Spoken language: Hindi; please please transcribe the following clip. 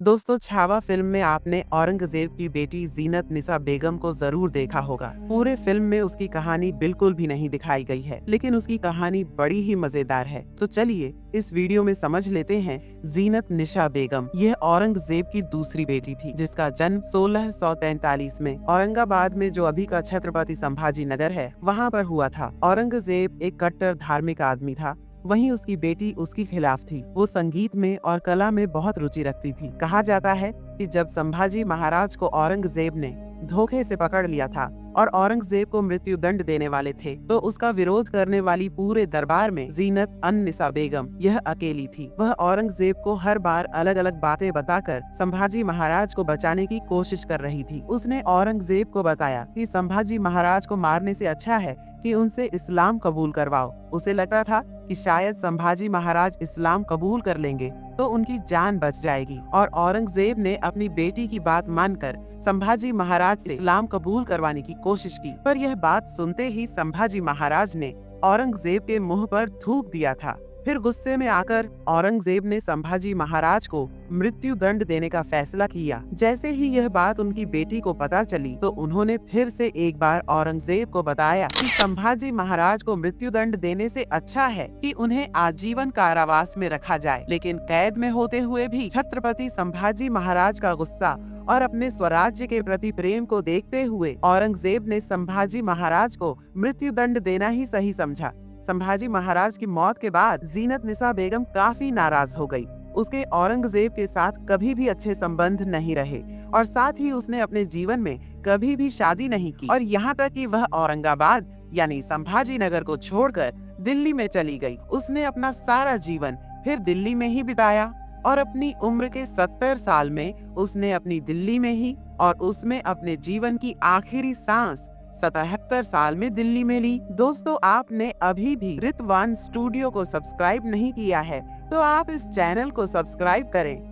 दोस्तों, छावा फिल्म में आपने औरंगजेब की बेटी जीनत निसा बेगम को जरूर देखा होगा। पूरे फिल्म में उसकी कहानी बिल्कुल भी नहीं दिखाई गई है, लेकिन उसकी कहानी बड़ी ही मजेदार है। तो चलिए इस वीडियो में समझ लेते हैं। जीनत निसा बेगम यह औरंगजेब की दूसरी बेटी थी, जिसका जन्म 1643 में औरंगाबाद में, जो अभी का छत्रपति संभाजी नगर है, वहाँ पर हुआ था। औरंगजेब एक कट्टर धार्मिक आदमी था। वहीं उसकी बेटी उसके खिलाफ थी। वो संगीत में और कला में बहुत रुचि रखती थी। कहा जाता है कि जब संभाजी महाराज को औरंगजेब ने धोखे से पकड़ लिया था और औरंगजेब को मृत्यु दंड देने वाले थे, तो उसका विरोध करने वाली पूरे दरबार में जीनत अन निसा बेगम यह अकेली थी। वह औरंगजेब को हर बार अलग अलग बातें बताकर संभाजी महाराज को बचाने की कोशिश कर रही थी। उसने औरंगजेब को बताया कि संभाजी महाराज को मारने से अच्छा है कि उनसे इस्लाम कबूल करवाओ। उसे लगता था कि शायद संभाजी महाराज इस्लाम कबूल कर लेंगे तो उनकी जान बच जाएगी, और औरंगजेब ने अपनी बेटी की बात मानकर संभाजी महाराज से इस्लाम कबूल करवाने की कोशिश की। पर यह बात सुनते ही संभाजी महाराज ने औरंगजेब के मुंह पर थूक दिया था। फिर गुस्से में आकर औरंगजेब ने संभाजी महाराज को मृत्यु दंड देने का फैसला किया। जैसे ही यह बात उनकी बेटी को पता चली, तो उन्होंने फिर से एक बार औरंगजेब को बताया कि संभाजी महाराज को मृत्यु दंड देने से अच्छा है कि उन्हें आजीवन कारावास में रखा जाए। लेकिन कैद में होते हुए भी छत्रपति संभाजी महाराज का गुस्सा और अपने स्वराज्य के प्रति प्रेम को देखते हुए औरंगजेब ने संभाजी महाराज को मृत्यु दंड देना ही सही समझा। संभाजी महाराज की मौत के बाद जीनत निसा बेगम काफी नाराज हो गई। उसके औरंगजेब के साथ कभी भी अच्छे संबंध नहीं रहे, और साथ ही उसने अपने जीवन में कभी भी शादी नहीं की, और यहाँ तक कि वह औरंगाबाद यानी संभाजी नगर को छोड़कर दिल्ली में चली गई। उसने अपना सारा जीवन फिर दिल्ली में ही बिताया, और अपनी उम्र के 70 साल में उसने अपनी दिल्ली में ही, और उसमें अपने जीवन की आखिरी सांस 77 साल में दिल्ली में ली। दोस्तों, आपने अभी भी ऋतवान स्टूडियो को सब्सक्राइब नहीं किया है, तो आप इस चैनल को सब्सक्राइब करें